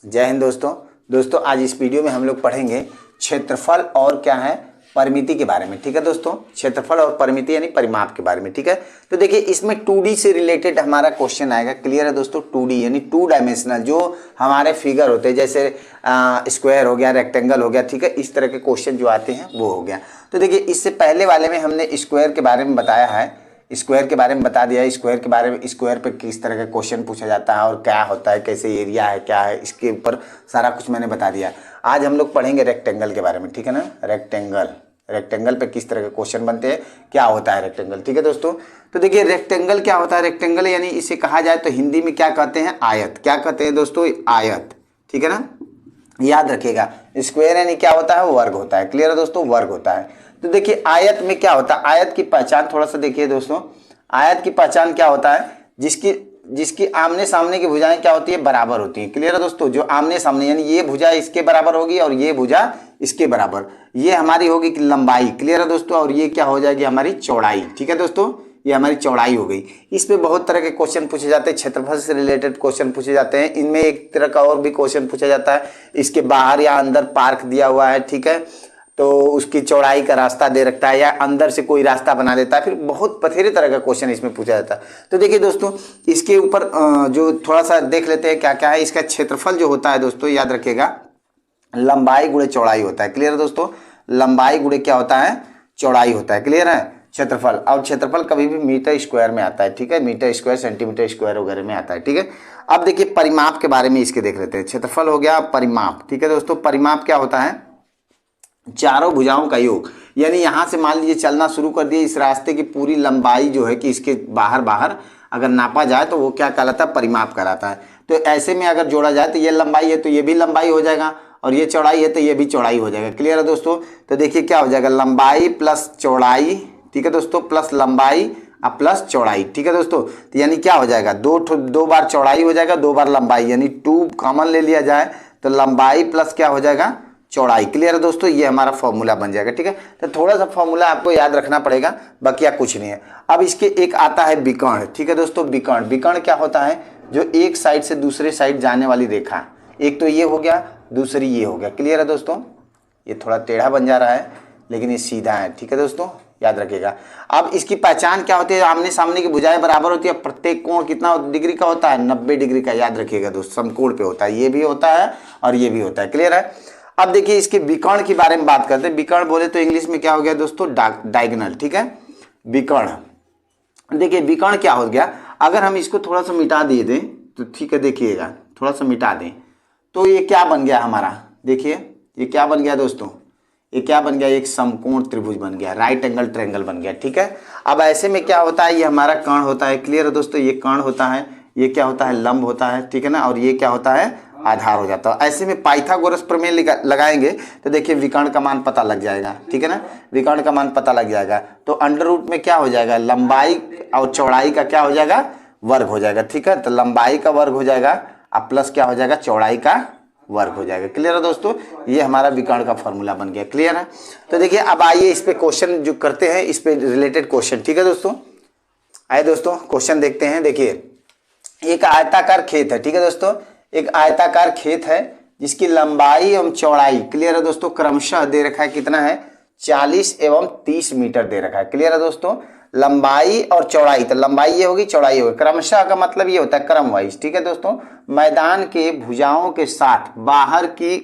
जय हिंद दोस्तों आज इस वीडियो में हम लोग पढ़ेंगे क्षेत्रफल और क्या है परिमिति के बारे में। ठीक है दोस्तों, क्षेत्रफल और परिमिति यानी परिमाप के बारे में। ठीक है, तो देखिए इसमें 2D से रिलेटेड हमारा क्वेश्चन आएगा। क्लियर है दोस्तों, 2D यानी 2 डायमेंशनल जो हमारे फिगर होते हैं, जैसे स्क्वायर हो गया, रेक्टेंगल हो गया। ठीक है, इस तरह के क्वेश्चन जो आते हैं वो हो गया। तो देखिए इससे पहले वाले में हमने स्क्वायर के बारे में बताया है, स्क्वायर के बारे में बता दिया है। स्क्वायर के बारे में, स्क्वायर पे किस तरह का क्वेश्चन पूछा जाता है और क्या होता है, कैसे एरिया है, क्या है, इसके ऊपर सारा कुछ मैंने बता दिया। आज हम लोग पढ़ेंगे रेक्टेंगल के बारे में। ठीक है ना, रेक्टेंगल पे किस तरह के क्वेश्चन बनते हैं, क्या होता है रेक्टेंगल। ठीक है दोस्तों, तो देखिए रेक्टेंगल क्या होता है। रेक्टेंगल यानी इसे कहा जाए तो हिंदी में क्या कहते हैं, आयत। क्या कहते हैं दोस्तों, आयत। ठीक है ना, याद रखिएगा। स्क्वायर यानी क्या होता है, वर्ग होता है। क्लियर है दोस्तों, वर्ग होता है। तो देखिए आयत में क्या होता है, आयत की पहचान थोड़ा सा देखिए दोस्तों। आयत की पहचान क्या होता है, जिसकी आमने सामने की भुजाएं क्या होती है, बराबर होती है। क्लियर है दोस्तों, जो आमने सामने यानी ये भुजा इसके बराबर होगी और ये भुजा इसके बराबर, ये हमारी होगी लंबाई। क्लियर है दोस्तों, और ये क्या हो जाएगी, हमारी चौड़ाई। ठीक है दोस्तों, ये हमारी चौड़ाई हो गई। इस पे बहुत तरह के क्वेश्चन पूछे जाते हैं, क्षेत्रफल से रिलेटेड क्वेश्चन पूछे जाते हैं। इनमें एक तरह का और भी क्वेश्चन पूछा जाता है, इसके बाहर या अंदर पार्क दिया हुआ है। ठीक है, तो उसकी चौड़ाई का रास्ता दे रखता है या अंदर से कोई रास्ता बना देता है। फिर बहुत बथेरे तरह का क्वेश्चन इसमें पूछा जाता है। तो देखिए दोस्तों, इसके ऊपर जो थोड़ा सा देख लेते हैं क्या क्या है। इसका क्षेत्रफल जो होता है दोस्तों, याद रखिएगा, लंबाई गुणे चौड़ाई होता है। क्लियर है दोस्तों, लंबाई गुणे क्या होता है, चौड़ाई होता है। क्लियर है, क्षेत्रफल। और क्षेत्रफल कभी भी मीटर स्क्वायर में आता है। ठीक है, मीटर स्क्वायर, सेंटीमीटर स्क्वायर वगैरह में आता है। ठीक है, अब देखिए परिमाप के बारे में इसके देख लेते हैं। क्षेत्रफल हो गया, परिमाप। ठीक है दोस्तों, परिमाप क्या होता है, चारों भुजाओं का योग। यानी यहां से मान लीजिए चलना शुरू कर दिए, इस रास्ते की पूरी लंबाई जो है कि इसके बाहर अगर नापा जाए तो वो क्या कहलाता है, परिमाप कहलाता है। तो ऐसे में अगर जोड़ा जाए तो ये लंबाई है तो ये भी लंबाई हो जाएगा, और ये चौड़ाई है तो ये भी चौड़ाई हो जाएगा। क्लियर है दोस्तों, तो देखिए क्या हो जाएगा, लंबाई प्लस चौड़ाई। ठीक है दोस्तों, प्लस लंबाई अब प्लस चौड़ाई। ठीक है दोस्तों, तो यानी क्या हो जाएगा, दो बार चौड़ाई हो जाएगा, 2 बार लंबाई, यानी 2 कॉमन ले लिया जाए तो लंबाई प्लस क्या हो जाएगा, चौड़ाई। क्लियर है दोस्तों, ये हमारा फॉर्मूला बन जाएगा। ठीक है, तो थोड़ा सा फॉर्मूला आपको याद रखना पड़ेगा, बाकी कुछ नहीं है। अब इसके एक आता है विकर्ण। ठीक है दोस्तों, विकर्ण। विकर्ण क्या होता है, जो एक साइड से दूसरे साइड जाने वाली रेखा। एक तो ये हो गया, दूसरी ये हो गया। क्लियर है दोस्तों, ये थोड़ा टेढ़ा बन जा रहा है लेकिन ये सीधा है। ठीक है दोस्तों, याद रखिएगा। अब इसकी पहचान क्या होती है, आमने सामने की भुजाएं बराबर होती है। प्रत्येक कोण कितना डिग्री का होता है, 90 डिग्री का। याद रखिएगा दोस्तों, समकोण पे होता है, ये भी होता है और ये भी होता है। क्लियर है। अब देखिए इसके विकर्ण के बारे में बात करते हैं। विकर्ण बोले तो इंग्लिश में क्या हो गया दोस्तों, डायगोनल। ठीक है, विकर्ण। देखिए विकर्ण क्या हो गया, अगर हम इसको थोड़ा सा मिटा दिए दें तो ठीक है, देखिएगा थोड़ा सा मिटा दें तो ये क्या बन गया हमारा, देखिए ये क्या बन गया दोस्तों, ये क्या बन गया, एक समकोण त्रिभुज बन गया, राइट एंगल ट्रायंगल बन गया। ठीक है, अब ऐसे में क्या होता है, ये हमारा कर्ण होता है। क्लियर है दोस्तों, ये कर्ण होता है, ये क्या होता है, लंब होता है। ठीक है ना, और ये क्या होता है, आधार हो जाता है। ऐसे में पाइथागोरस प्रमेय लगाएंगे तो देखिए विकर्ण का मान पता लग जाएगा। ठीक है ना, विकर्ण का मान पता लग जाएगा तो अंडर रूट में क्या हो जाएगा, लंबाई और चौड़ाई का क्या हो जाएगा, वर्ग हो जाएगा। ठीक है, तो लंबाई का वर्ग हो जाएगा अब प्लस क्या हो जाएगा, चौड़ाई का वर्ग हो जाएगा। क्लियर है दोस्तों, ये हमारा विकर्ण का फॉर्मूला बन गया। क्लियर है। तो देखिए अब आइए इस पे क्वेश्चन जो करते हैं, इस पे रिलेटेड क्वेश्चन। ठीक है दोस्तों, आइए दोस्तों क्वेश्चन देखते हैं। देखिए एक आयताकार खेत है। ठीक है दोस्तों, एक आयताकार खेत है जिसकी लंबाई एवं चौड़ाई, क्लियर है दोस्तों, क्रमशः दे रखा है, कितना है, 40 एवं 30 मीटर दे रखा है। क्लियर है दोस्तों, लंबाई और चौड़ाई, तो लंबाई ये होगी, चौड़ाई होगी। क्रमशः का मतलब ये होता है क्रम वाइज। ठीक है दोस्तों, मैदान के भुजाओं के साथ बाहर की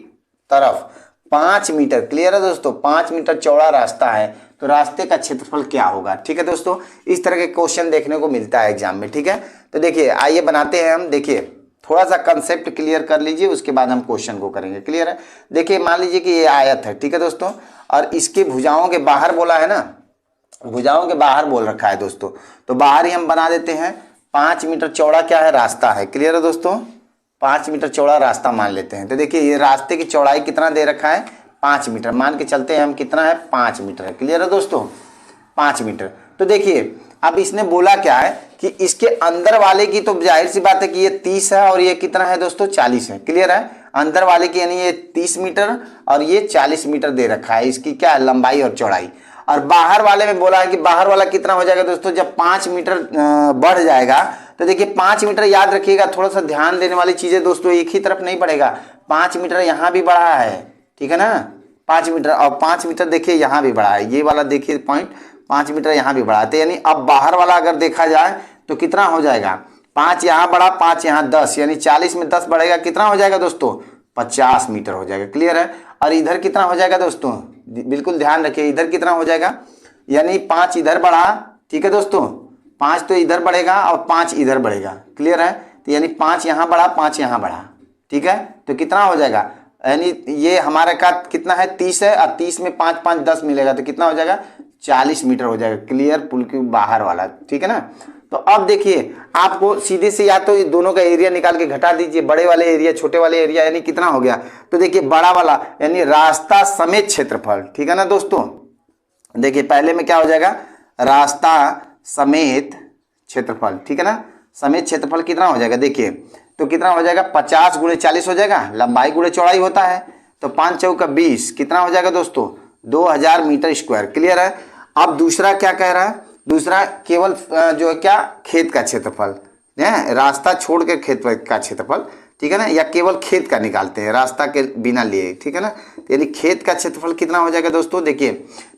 तरफ 5 मीटर, क्लियर है दोस्तों, 5 मीटर चौड़ा रास्ता है, तो रास्ते का क्षेत्रफल क्या होगा। ठीक है दोस्तों, इस तरह के क्वेश्चन देखने को मिलता है एग्जाम में। ठीक है, तो देखिए आइए बनाते हैं हम। देखिए थोड़ा सा कंसेप्ट क्लियर कर लीजिए, उसके बाद हम क्वेश्चन को करेंगे। क्लियर है। देखिए मान लीजिए कि ये आयत है। ठीक है दोस्तों, और इसके भुजाओं के बाहर बोला है ना, भुजाओं के बाहर बोल रखा है दोस्तों, तो बाहर ही हम बना देते हैं। 5 मीटर चौड़ा क्या है, रास्ता है। क्लियर है दोस्तों, 5 मीटर चौड़ा रास्ता मान लेते हैं। तो देखिए ये रास्ते की चौड़ाई कितना दे रखा है, 5 मीटर मान के चलते हैं हम, कितना है, 5 मीटर है। क्लियर है दोस्तों, 5 मीटर। तो देखिए अब इसने बोला क्या है कि इसके अंदर वाले की तो जाहिर सी बात है कि ये 30 है और ये कितना है दोस्तों, 40 है। क्लियर है, अंदर वाले की यानी ये 30 मीटर और ये 40 मीटर दे रखा है, इसकी क्या है, लंबाई और चौड़ाई। और बाहर वाले में बोला है कि बाहर वाला कितना हो जाएगा दोस्तों, जब 5 मीटर बढ़ जाएगा तो देखिए 5 मीटर याद रखिएगा, थोड़ा सा ध्यान देने वाली चीज़ है दोस्तों, एक ही तरफ नहीं बढ़ेगा। 5 मीटर यहाँ भी बढ़ा है, ठीक है ना, 5 मीटर, और 5 मीटर देखिए यहाँ भी बढ़ा है, ये वाला देखिए पॉइंट 5 मीटर यहाँ भी बढ़ा है। यानी अब बाहर वाला अगर देखा जाए तो कितना हो जाएगा, 5 यहाँ बढ़ा, 5 यहाँ 10, यानी 40 में 10 बढ़ेगा, कितना हो जाएगा दोस्तों, 50 मीटर हो जाएगा। क्लियर है। और इधर कितना हो जाएगा दोस्तों, बिल्कुल ध्यान रखिए, इधर कितना हो जाएगा, यानी 5 इधर बढ़ा, ठीक है दोस्तों, 5 तो इधर बढ़ेगा और 5 इधर बढ़ेगा। क्लियर है। तो यानी 5 यहाँ बढ़ा, 5 यहाँ बढ़ा, ठीक है, तो कितना हो जाएगा, यानी ये हमारे का कितना है 30 है, और 30 में 5 5 10 मिलेगा, तो कितना हो जाएगा 40 मीटर हो जाएगा। क्लियर, पुल के बाहर वाला, ठीक है ना। तो अब देखिए आपको सीधे से या तो दोनों का एरिया निकाल के घटा दीजिए, बड़े वाले एरिया छोटे वाले एरिया, यानी कितना हो गया, तो देखिए बड़ा वाला यानी रास्ता समेत क्षेत्रफल, ठीक है ना दोस्तों। देखिए पहले में क्या हो जाएगा, रास्ता समेत क्षेत्रफल, ठीक है ना, समेत क्षेत्रफल कितना हो जाएगा, देखिए तो कितना हो जाएगा 50 गुणे 40 हो जाएगा, लंबाई गुणे चौड़ाई होता है, तो 5 चौका 20 कितना हो जाएगा दोस्तों, 2000 मीटर स्क्वायर। क्लियर है। अब दूसरा क्या कह रहा है, दूसरा केवल जो है क्या, खेत का क्षेत्रफल है, रास्ता छोड़ के खेत का क्षेत्रफल, ठीक है ना, या केवल खेत का निकालते हैं रास्ता के बिना लिए, ठीक है ना। तो यानी खेत का क्षेत्रफल कितना हो जाएगा दोस्तों, देखिए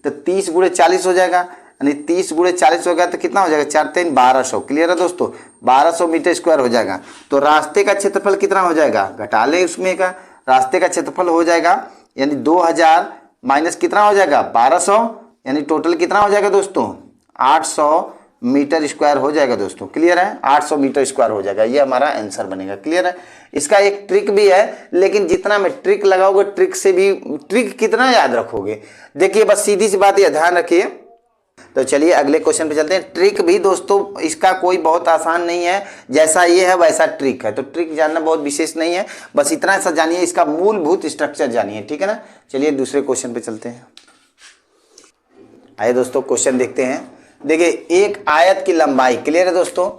तो 30 गुणे 40 हो जाएगा, यानी 30 गुणे 40 हो गया तो कितना हो जाएगा, 4 3 1200। क्लियर है दोस्तों, 1200 मीटर स्क्वायर हो जाएगा। तो रास्ते का क्षेत्रफल कितना हो जाएगा, घटा लें उसमें का, रास्ते का क्षेत्रफल हो जाएगा यानी 2000 माइनस कितना हो जाएगा 1200, यानी टोटल कितना हो जाएगा दोस्तों 800 मीटर स्क्वायर हो जाएगा दोस्तों। क्लियर है, 800 मीटर स्क्वायर हो जाएगा, ये हमारा आंसर बनेगा। क्लियर है। इसका एक ट्रिक भी है, लेकिन जितना में ट्रिक लगाओगे, ट्रिक से भी, ट्रिक कितना याद रखोगे, देखिए बस सीधी सी बात, ये ध्यान रखिए। तो चलिए अगले क्वेश्चन पे चलते हैं। ट्रिक भी दोस्तों इसका कोई बहुत आसान नहीं है, जैसा ये है वैसा ट्रिक है, तो ट्रिक जानना बहुत विशेष नहीं है, बस इतना सा जानिए, इसका मूलभूत स्ट्रक्चर जानिए, ठीक है ना। चलिए दूसरे क्वेश्चन पे चलते हैं। आइए दोस्तों क्वेश्चन देखते हैं। देखिए एक आयत की लंबाई, क्लियर है दोस्तों,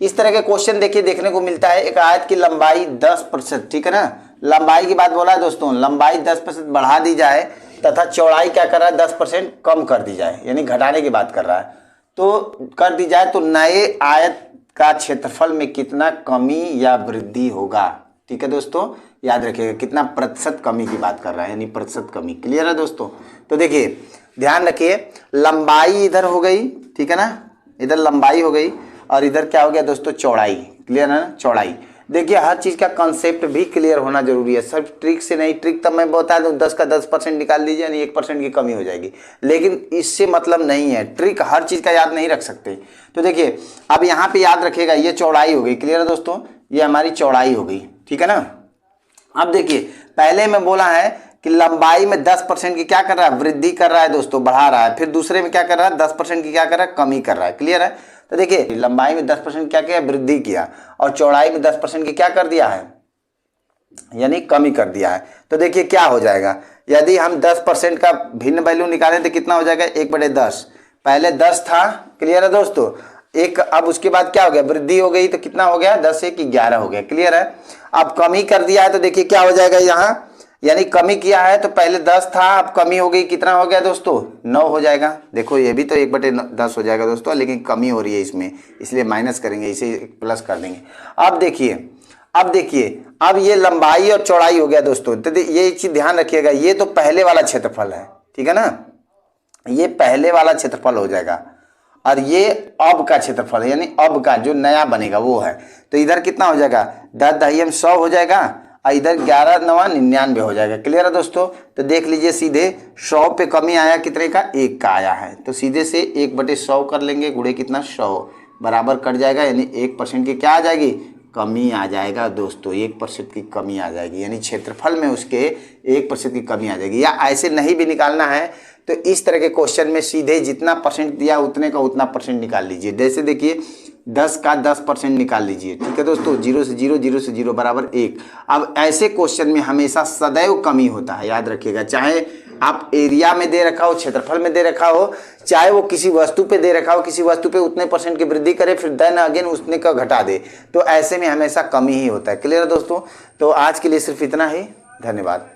इस तरह के क्वेश्चन देखिए देखने को मिलता है। एक आयत की लंबाई 10%, ठीक है ना, लंबाई की बात बोला है दोस्तों, लंबाई 10% बढ़ा दी जाए तथा चौड़ाई क्या कर रहा है 10% कम कर दी जाए, यानी घटाने की बात कर रहा है, तो कर दी जाए तो नए आयत का क्षेत्रफल में कितना कमी या वृद्धि होगा। ठीक है दोस्तों, याद रखिएगा कितना प्रतिशत कमी की बात कर रहा है, यानी प्रतिशत कमी। क्लियर है दोस्तों। तो देखिए ध्यान रखिए, लंबाई इधर हो गई, ठीक है ना, इधर लंबाई हो गई और इधर क्या हो गया दोस्तों चौड़ाई। क्लियर है ना, चौड़ाई। देखिए हर चीज़ का कॉन्सेप्ट भी क्लियर होना जरूरी है, सिर्फ ट्रिक से नहीं। ट्रिक तब मैं बता दूं 10 का 10% निकाल दीजिए, यानी 1% की कमी हो जाएगी, लेकिन इससे मतलब नहीं है। ट्रिक हर चीज़ का याद नहीं रख सकते। तो देखिए अब यहाँ पे याद रखिएगा, ये चौड़ाई हो गई। क्लियर है दोस्तों, ये हमारी चौड़ाई हो गई, ठीक है ना। अब देखिए पहले में बोला है कि लंबाई में 10% की क्या कर रहा है, वृद्धि कर रहा है दोस्तों, बढ़ा रहा है। फिर दूसरे में क्या कर रहा है, 10% की क्या कर रहा है, कमी कर रहा है। क्लियर है। तो देखिए लंबाई में 10% क्या किया, वृद्धि किया, और चौड़ाई में 10% की क्या कर दिया है, यानी कमी कर दिया है। तो देखिए क्या हो जाएगा, यदि हम 10% का भिन्न वैल्यू निकालें तो कितना हो जाएगा 1/10। पहले 10 था। क्लियर है दोस्तों, एक, अब उसके बाद क्या हो गया, वृद्धि हो गई, तो कितना हो गया 10 से 11 हो गया। क्लियर है। अब कमी कर दिया है तो देखिए क्या हो जाएगा यहाँ, यानी कमी किया है तो पहले 10 था, अब कमी हो गई, कितना हो गया दोस्तों 9 हो जाएगा। देखो ये भी तो 1/10 हो जाएगा दोस्तों, लेकिन कमी हो रही है इसमें, इसलिए माइनस करेंगे, इसे प्लस कर देंगे। अब देखिए अब ये लंबाई और चौड़ाई हो गया दोस्तों। तो ये चीज ध्यान रखिएगा, ये तो पहले वाला क्षेत्रफल है, ठीक है ना, ये पहले वाला क्षेत्रफल हो जाएगा, और ये अब का क्षेत्रफल है, यानी अब का जो नया बनेगा वो है। तो इधर कितना हो जाएगा, 10 दहियम 100 हो जाएगा, और इधर 11 9 99 हो जाएगा। क्लियर है दोस्तों। तो देख लीजिए सीधे 100 पे कमी आया, कितने का, 1 का आया है, तो सीधे से 1/100 कर लेंगे, गुणे कितना 100 बराबर कट जाएगा, यानी 1% की क्या आ जाएगी, कमी आ जाएगा दोस्तों, 1% की कमी आ जाएगी, यानी क्षेत्रफल में उसके 1% की कमी आ जाएगी। या ऐसे नहीं भी निकालना है तो इस तरह के क्वेश्चन में सीधे जितना परसेंट दिया उतने का उतना परसेंट निकाल लीजिए। जैसे देखिए 10 का 10% निकाल लीजिए, ठीक है दोस्तों, 0 से 0 0 से 0 बराबर 1। अब ऐसे क्वेश्चन में हमेशा सदैव कमी होता है, याद रखिएगा, चाहे आप एरिया में दे रखा हो, क्षेत्रफल में दे रखा हो, चाहे वो किसी वस्तु पे दे रखा हो, किसी वस्तु पे उतने % की वृद्धि करे, फिर देन अगेन उतने का घटा दे, तो ऐसे में हमेशा कमी ही होता है। क्लियर है दोस्तों। तो आज के लिए सिर्फ इतना ही, धन्यवाद।